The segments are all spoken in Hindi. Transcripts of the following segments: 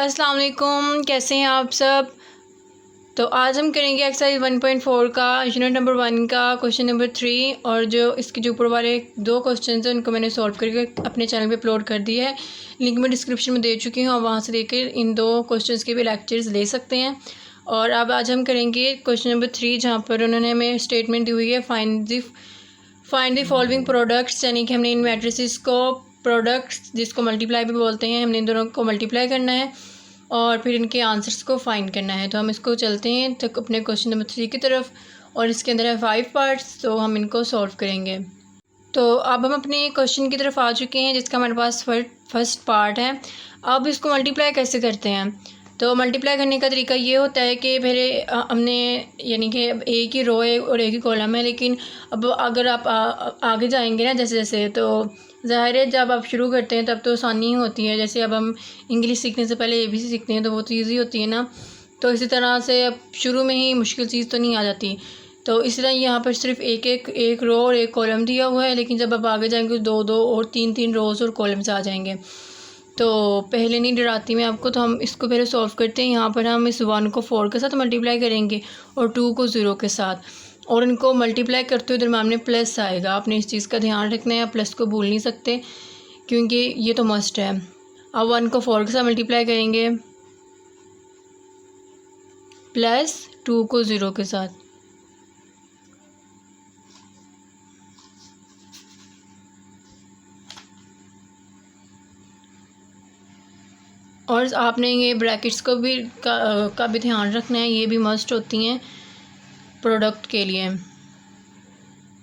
अस्सलाम वालेकुम, कैसे हैं आप सब। तो आज हम करेंगे एक्सरसाइज 1.4 का यूनिट नंबर 1 का क्वेश्चन नंबर 3। और जो इसके जो ऊपर वाले दो क्वेश्चन हैं उनको मैंने सॉल्व करके अपने चैनल पे अपलोड कर दिया है। लिंक मैं डिस्क्रिप्शन में दे चुकी हूँ और वहाँ से देकर इन दो क्वेश्चंस के भी लेक्चर्स ले सकते हैं। और अब आज हम करेंगे क्वेश्चन नंबर 3, जहाँ पर उन्होंने हमें स्टेटमेंट दी हुई है फाइंड द फॉलोइंग प्रोडक्ट्स, यानी कि हमने इन मैट्रिसेस को प्रोडक्ट्स जिसको मल्टीप्लाई भी बोलते हैं, हमने इन दोनों को मल्टीप्लाई करना है और फिर इनके आंसर्स को फाइंड करना है। तो हम इसको चलते हैं तक अपने क्वेश्चन नंबर 3 की तरफ, और इसके अंदर है 5 पार्ट्स, तो हम इनको सॉल्व करेंगे। तो अब हम अपने क्वेश्चन की तरफ आ चुके हैं जिसका हमारे पास फर्स्ट पार्ट है। अब इसको मल्टीप्लाई कैसे करते हैं। तो मल्टीप्लाई करने का तरीका ये होता है कि पहले हमने यानी कि एक ही रो है और एक ही कॉलम है, लेकिन अब अगर आप आगे जाएंगे ना जैसे जैसे, तो ज़ाहिर है जब आप शुरू करते हैं तब तो आसानी ही होती है। जैसे अब हम इंग्लिश सीखने से पहले ABC सीखते हैं तो वो तो ईज़ी होती है ना। तो इसी तरह से अब शुरू में ही मुश्किल चीज़ तो नहीं आ जाती। तो इस तरह यहाँ पर सिर्फ एक रो और एक कॉलम दिया हुआ है, लेकिन जब आप आगे जाएंगे तो दो दो और तीन तीन रोज़ और कॉलम्स आ जाएंगे। तो पहले नहीं डराती मैं आपको, तो हम इसको पहले सॉल्व करते हैं। यहाँ पर हम इस 1 को 4 के साथ मल्टीप्लाई करेंगे और 2 को 0 के साथ, और इनको मल्टीप्लाई करते हुए दरम्यान में प्लस आएगा। आपने इस चीज़ का ध्यान रखना है, प्लस को भूल नहीं सकते क्योंकि ये तो मस्ट है। अब 1 को 4 के साथ मल्टीप्लाई करेंगे प्लस 2 को 0 के साथ, और आपने ये ब्रैकेट्स को भी का भी ध्यान रखना है, ये भी मस्ट होती हैं प्रोडक्ट के लिए।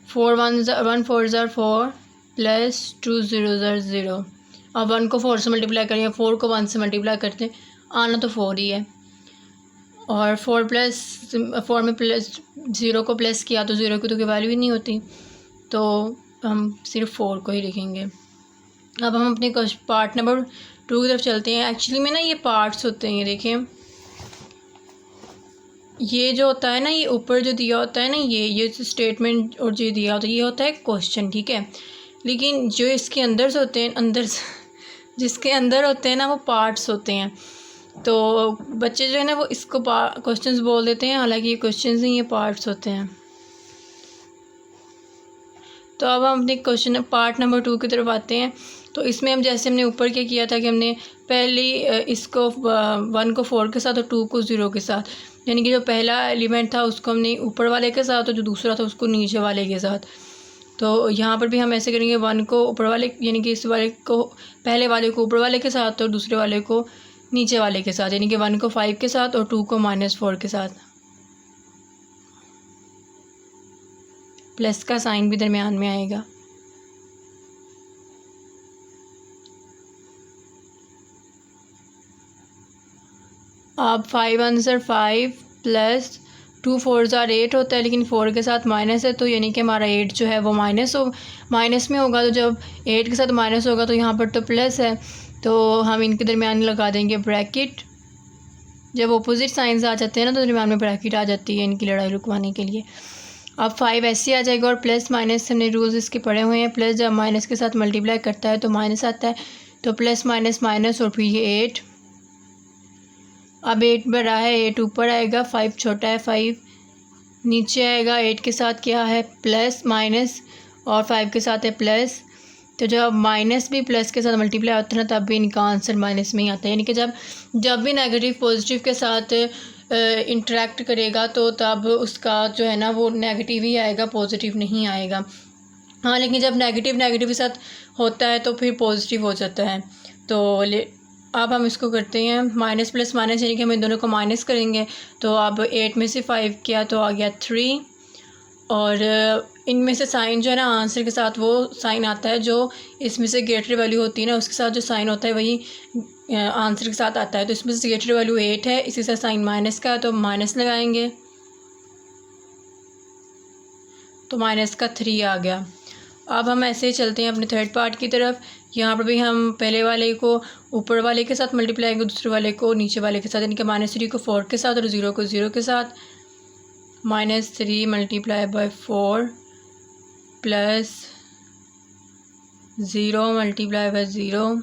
1 4 ज़ार 4 प्लस 2 0 ज़ार 0। अब 1 को 4 से मल्टीप्लाई करेंगे, 4 को 1 से मल्टीप्लाई करते हैं, आना तो 4 ही है। और 4 में प्लस 0 को प्लस किया तो 0 की तो कोई वैल्यू ही नहीं होती, तो हम सिर्फ 4 को ही लिखेंगे। अब हम अपने पार्ट नंबर 2 की तरफ चलते हैं। एक्चुअली में ना ये पार्ट्स होते हैं, ये देखें, ये जो होता है ना, ये ऊपर जो दिया होता है ना, ये स्टेटमेंट और जो दिया होता है ये होता है क्वेश्चन, ठीक है। लेकिन जो इसके अंदर से होते हैं, जिसके अंदर होते हैं ना, वो पार्ट्स होते हैं। तो बच्चे जो है ना वो इसको क्वेश्चंस बोल देते हैं, हालांकि ये क्वेश्चंस नहीं, ये पार्ट्स होते हैं। तो अब हम अपने क्वेश्चन पार्ट नंबर 2 की तरफ आते हैं। तो इसमें हम जैसे हमने ऊपर क्या किया था कि हमने पहली इसको 1 को 4 के साथ और 2 को 0 के साथ, यानी कि जो पहला एलिमेंट था उसको हमने ऊपर वाले के साथ और जो दूसरा था उसको नीचे वाले के साथ। तो यहाँ पर भी हम ऐसे करेंगे, 1 को ऊपर वाले यानी कि इस वाले को पहले वाले को ऊपर वाले के साथ और दूसरे वाले को नीचे वाले के साथ, यानी कि 1 को 5 के साथ और 2 को -4 के साथ। प्लस का साइन भी दरमियान में आएगा। अब 5 1 ज़ार 5 प्लस 2 4 ज़ार 8 होता है, लेकिन 4 के साथ माइनस है, तो यानी कि हमारा 8 जो है वो माइनस में होगा। तो जब 8 के साथ माइनस होगा तो यहाँ पर तो प्लस है, तो हम इनके दरमियान लगा देंगे ब्रैकेट। जब अपोजिट साइंस आ जाते हैं ना तो दरमियान में ब्रैकेट आ जाती है इनकी लड़ाई रुकवाने के लिए। अब 5 ऐसे आ जाएगा, और प्लस माइनस हमने रूल्स इसके पढ़े हुए हैं। प्लस जब माइनस के साथ मल्टीप्लाई करता है तो माइनस आता है, तो प्लस माइनस माइनस और फिर ये 8। अब 8 बड़ा है, 8 ऊपर आएगा, 5 छोटा है, 5 नीचे आएगा। 8 के साथ क्या है, प्लस माइनस, और 5 के साथ है प्लस। तो जब माइनस भी प्लस के साथ मल्टीप्लाई होता है ना, तब भी इनका आंसर माइनस में ही आता है। यानी कि जब भी नेगेटिव पॉजिटिव के साथ इंटरेक्ट करेगा तो तब उसका जो है ना वो नेगेटिव ही आएगा, पॉजिटिव नहीं आएगा। हाँ, लेकिन जब नेगेटिव के साथ होता है तो फिर पॉजिटिव हो जाता है। तो अब हम इसको करते हैं माइनस प्लस माइनस, यानी कि हम इन दोनों को माइनस करेंगे। तो अब 8 में से 5 किया तो आ गया 3, और इनमें से साइन जो है ना आंसर के साथ वो साइन आता है जो इसमें से ग्रेटर वैल्यू होती है ना, उसके साथ जो साइन होता है वही आंसर के साथ आता है। तो इसमें से ग्रेटर वैल्यू 8 है, इसी से साइन माइनस का है तो माइनस लगाएंगे, तो माइनस का 3 आ गया। अब हम ऐसे ही चलते हैं अपने थर्ड पार्ट की तरफ। यहाँ पर भी हम पहले वाले को ऊपर वाले के साथ मल्टीप्लाई करेंगे, दूसरे वाले को नीचे वाले के साथ, यानी कि -3 को 4 के साथ और 0 को 0 के साथ। -3 multiply by 4 plus 0 multiply by 0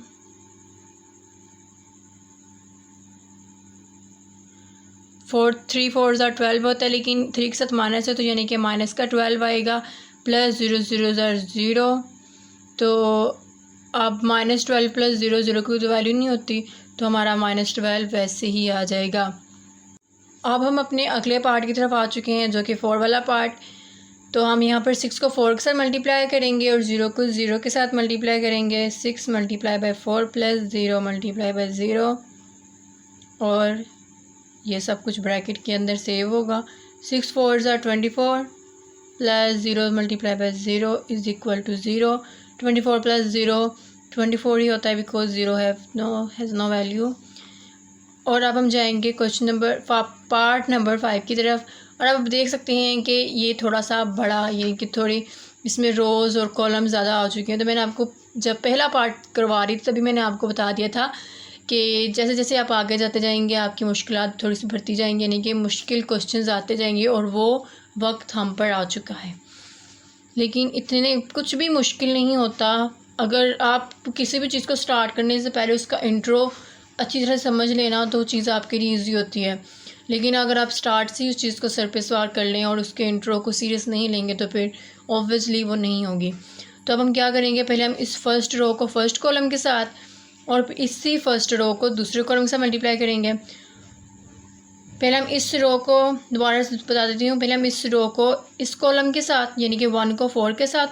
3 4 12 होता है, लेकिन 3 के साथ माइनस है तो यानी कि माइनस का 12 आएगा, प्लस 0 0 0, तो अब -12 प्लस 0 0 की तो वैल्यू नहीं होती, तो हमारा -12 वैसे ही आ जाएगा। अब हम अपने अगले पार्ट की तरफ आ चुके हैं, जो कि 4 वाला पार्ट। तो हम यहाँ पर 6 को 4 के साथ मल्टीप्लाई करेंगे और 0 को 0 के साथ मल्टीप्लाई करेंगे। 6 multiply by 4 plus 0 multiply by 0, और ये सब कुछ ब्रैकेट के अंदर सेव होगा। 6 4 24 plus 0 multiply by 0 is equal to 0। 24 plus 0 24 ही होता है, बिकॉज 0 हैज़ नो वैल्यू। और अब हम जाएंगे क्वेश्चन पार्ट नंबर 5 की तरफ। और अब देख सकते हैं कि ये थोड़ा सा बड़ा, ये कि थोड़ी इसमें रोज़ और कॉलम ज़्यादा आ चुके हैं। तो मैंने आपको जब पहला पार्ट करवा रही थी तभी मैंने आपको बता दिया था कि जैसे जैसे आप आगे जाते जाएंगे आपकी मुश्किलात थोड़ी सी बढ़ती जाएंगी, यानी कि मुश्किल क्वेश्चंस आते जाएंगे, और वो वक्त हम पर आ चुका है। लेकिन इतने कुछ भी मुश्किल नहीं होता। अगर आप किसी भी चीज़ को स्टार्ट करने से पहले उसका इंट्रो अच्छी तरह समझ लेना तो चीज़ आपके लिए ईजी होती है। लेकिन अगर आप स्टार्ट से उस चीज़ को सर पे सवार कर लें और उसके इंट्रो को सीरियस नहीं लेंगे तो फिर ऑब्वियसली वो नहीं होगी। तो अब हम क्या करेंगे, पहले हम इस फर्स्ट रो को फर्स्ट कॉलम के साथ और इसी फर्स्ट रो को दूसरे कॉलम के साथ मल्टीप्लाई करेंगे। पहले हम इस रो को दोबारा बता देती हूँ, पहले हम इस रो को इस कॉलम के साथ यानी कि 1 को 4 के साथ,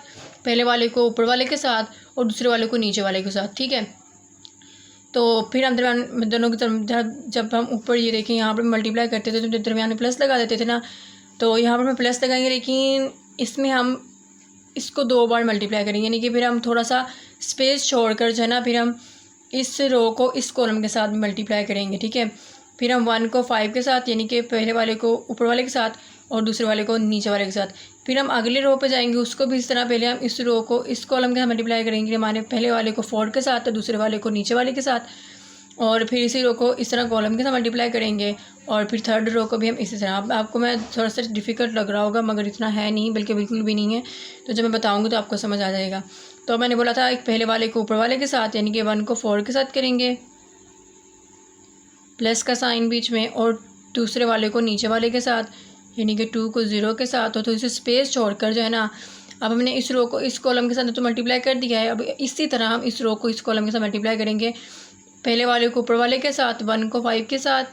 पहले वाले को ऊपर वाले के साथ और दूसरे वाले को नीचे वाले के साथ, ठीक है। तो फिर हम दरम्यान दोनों की तरफ जब हम ऊपर ये देखें यहाँ पर मल्टीप्लाई करते थे तो दरम्यान में प्लस लगा देते थे ना, तो यहाँ पर हम प्लस लगाएंगे, लेकिन इसमें हम इसको 2 बार मल्टीप्लाई करेंगे, यानी कि फिर हम थोड़ा सा स्पेस छोड़कर जो है ना, फिर हम इस रो को इस कॉलम के साथ मल्टीप्लाई करेंगे, ठीक है। फिर हम 1 को 5 के साथ यानी कि पहले वाले को ऊपर वाले के साथ और दूसरे वाले को नीचे वाले के साथ। फिर हम अगले रो पे जाएंगे, उसको भी इस तरह पहले हम इस रो को इस कॉलम के साथ मल्टीप्लाई करेंगे, हमारे पहले वाले को 4 के साथ और दूसरे वाले को नीचे वाले के साथ, और फिर इसी रो को इस तरह कॉलम के साथ मल्टीप्लाई करेंगे, और फिर थर्ड रो को भी हम इसी तरह। आपको मैं थोड़ा सा डिफ़िकल्ट लग रहा होगा मगर इतना है नहीं, बल्कि बिल्कुल भी नहीं है, तो जब मैं बताऊँगी तो आपको समझ आ जाएगा। तो मैंने बोला था एक पहले वाले को ऊपर वाले के साथ यानी कि 1 को 4 के साथ करेंगे, प्लस का साइन बीच में, और दूसरे वाले को नीचे वाले के साथ यानी कि 2 को 0 के साथ। तो इसे स्पेस छोड़कर जो है ना, अब हमने इस रो को इस कॉलम के साथ तो मल्टीप्लाई कर दिया है, अब इसी तरह हम इस रो को इस कॉलम के साथ मल्टीप्लाई करेंगे, पहले वाले को ऊपर वाले के साथ, 1 को 5 के साथ,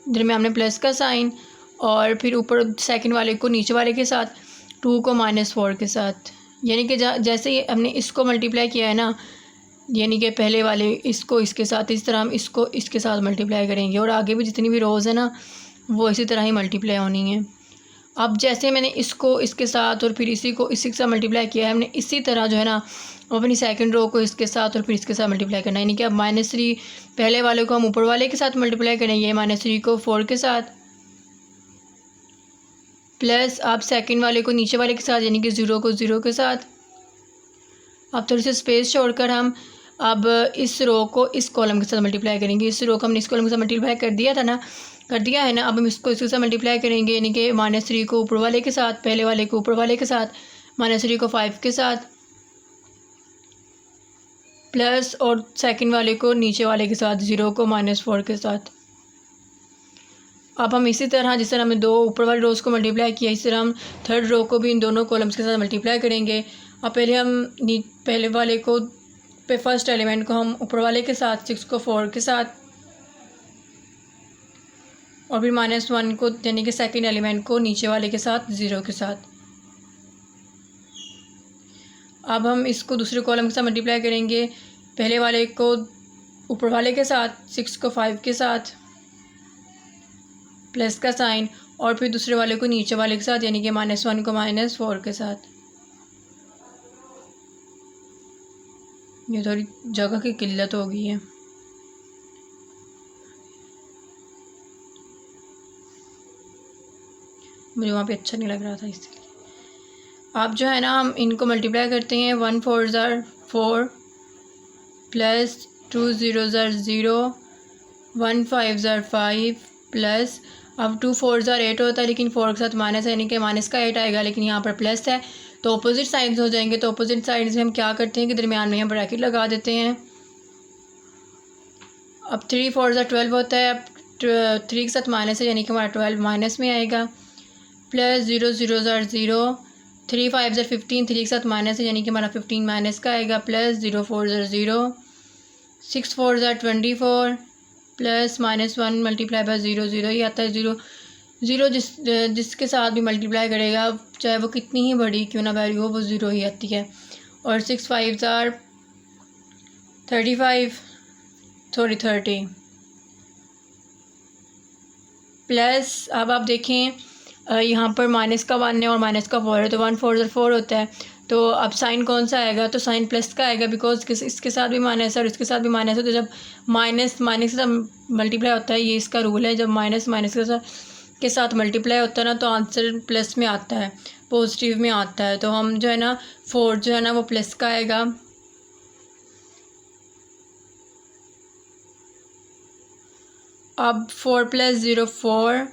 इधर में हमने प्लस का साइन, और फिर ऊपर सेकंड वाले को नीचे वाले के साथ, 2 को -4 के साथ। यानी कि जैसे ही हमने इसको मल्टीप्लाई किया है ना, यानी कि पहले वाले इसको इसके साथ, इस तरह हम इसको इसके साथ मल्टीप्लाई करेंगे, और आगे भी जितनी भी रोज़ है ना वो इसी तरह ही मल्टीप्लाई होनी है। अब जैसे मैंने इसको इसके साथ और फिर इसी को इसी के साथ मल्टीप्लाई किया है, हमने इसी तरह जो है ना अपनी सेकंड रो को इसके साथ और फिर इसके साथ मल्टीप्लाई करना है। यानी कि अब -3 पहले वाले को हम ऊपर वाले के साथ मल्टीप्लाई करेंगे, -3 को 4 के साथ, प्लस आप सेकंड वाले को नीचे वाले के साथ यानी कि 0 को 0 के साथ। अब थोड़ी सी स्पेस छोड़कर हम अब इस रो को इस कॉलम के साथ मल्टीप्लाई करेंगे। इस रो को हमने इस कॉलम के साथ मल्टीप्लाई कर दिया था ना, कर दिया है ना। अब हम इसको इसके साथ मल्टीप्लाई करेंगे, यानी कि -3 को ऊपर वाले के साथ, पहले वाले को ऊपर वाले के साथ, -3 को 5 के साथ, प्लस और सेकंड वाले को नीचे वाले के साथ, 0 को -4 के साथ। अब हम इसी तरह जिस तरह हमने 2 ऊपर वाले रोज़ को मल्टीप्लाई किया, इस तरह हम थर्ड रो को भी इन दोनों कॉलम्स के साथ मल्टीप्लाई करेंगे। अब पहले हम पहले वाले को फर्स्ट एलिमेंट को हम ऊपर वाले के साथ, 6 को 4 के साथ, और फिर -1 को यानी कि सेकंड एलिमेंट को नीचे वाले के साथ, 0 के साथ। अब हम इसको दूसरे कॉलम के साथ मल्टीप्लाई करेंगे, पहले वाले को ऊपर वाले के साथ, 6 को 5 के साथ, प्लस का साइन, और फिर दूसरे वाले को नीचे वाले के साथ यानी कि -1 को -4 के साथ। ये थोड़ी जगह की किल्लत हो गई है। मुझे वहाँ पे अच्छा नहीं लग रहा था इसलिए। आप जो है ना हम इनको मल्टीप्लाई करते हैं, 1 4 4 प्लस 2 0 0, 1 5 5 प्लस, अब 2 4 8 होता है, लेकिन 4 के साथ माइनस है यानी कि -8 आएगा, लेकिन यहाँ पर प्लस है तो अपोजिट साइड्स हो जाएंगे। तो अपोजिट साइड्स में हम क्या करते हैं कि दरमियान में हम ब्रैकेट लगा देते हैं। अब 3 4 12 होता है। अब 3 के साथ माइनस है यानी कि हमारा 12 माइनस में आएगा। प्लस 0 0 0, 3 5 15, 3 के साथ माइनस है यानी कि हमारा 15 माइनस का आएगा। प्लस 0 4 0, 6 4 24, प्लस -1 मल्टीप्लाई बाय 0 0 ही आता है। 0 0 जिसके साथ भी मल्टीप्लाई करेगा चाहे वो कितनी ही बड़ी क्यों ना वैल्यू हो वो 0 ही आती है। और 6 5 35 30 प्लस अब आप देखें यहाँ पर माइनस का 1 है और माइनस का 4 है तो 1 4 4 होता है। तो अब साइन कौन सा आएगा, तो साइन प्लस का आएगा बिकॉज इसके साथ भी माइनस है और इसके साथ भी माइनस है। तो जब माइनस माइनस के साथ मल्टीप्लाई होता है, ये इसका रूल है, जब माइनस माइनस के साथ मल्टीप्लाई होता है ना तो आंसर प्लस में आता है, पॉजिटिव में आता है। तो हम जो है ना 4 जो है ना वो प्लस का आएगा। अब 4 + 0 4,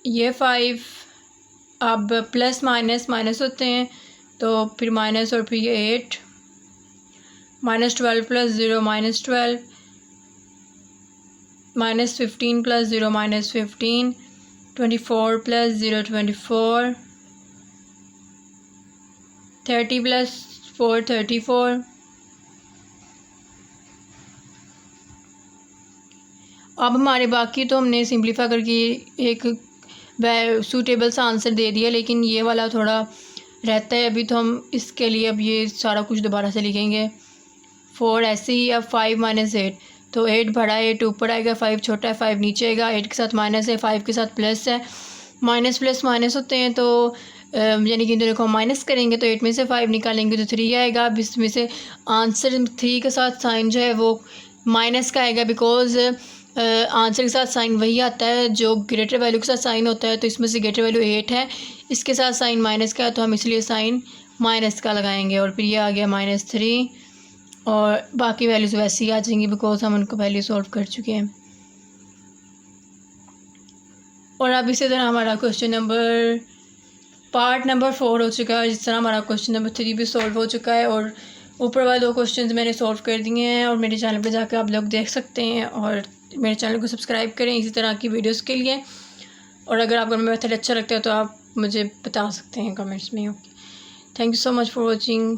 ये 5। अब प्लस माइनस माइनस होते हैं तो फिर माइनस और फिर ये 8। -12 + 0 -12, -15 + 0 -15, 24 + 0 24, 30 + 4 34। अब हमारे बाकी तो हमने सिंप्लीफाई करके एक सूटेबल सा आंसर दे दिया, लेकिन ये वाला थोड़ा रहता है अभी। तो हम इसके लिए अब ये सारा कुछ दोबारा से लिखेंगे। 4 ऐसे ही। अब 5 - 8 तो 8 बड़ा है, 8 ऊपर आएगा, 5 छोटा है, 5 नीचे आएगा। 8 के साथ माइनस है, 5 के साथ प्लस है। माइनस प्लस माइनस होते हैं तो यानी कि दोनों को माइनस करेंगे तो 8 में से 5 निकालेंगे तो 3 आएगा। अब इसमें से आंसर 3 के साथ साइन जो है वो माइनस का आएगा बिकॉज आंसर के साथ साइन वही आता है जो ग्रेटर वैल्यू के साथ साइन होता है। तो इसमें से ग्रेटर वैल्यू 8 है, इसके साथ साइन माइनस का है तो हम इसलिए साइन माइनस का लगाएंगे। और फिर ये आ गया -3 और बाकी वैल्यूज़ वैसे ही आ जाएंगी बिकॉज हम उनको वैल्यू सॉल्व कर चुके हैं। और अब इसी तरह हमारा क्वेश्चन नंबर पार्ट नंबर 4 हो चुका है, जिस तरह हमारा क्वेश्चन नंबर 3 भी सॉल्व हो चुका है। और ऊपर वाले 2 क्वेश्चंस मैंने सॉल्व कर दिए हैं और मेरे चैनल पर जाकर आप लोग देख सकते हैं। और मेरे चैनल को सब्सक्राइब करें इसी तरह की वीडियोस के लिए। और अगर आपको मेरा मेथड अच्छा लगता है तो आप मुझे बता सकते हैं कमेंट्स में। Okay, thank you so much for watching.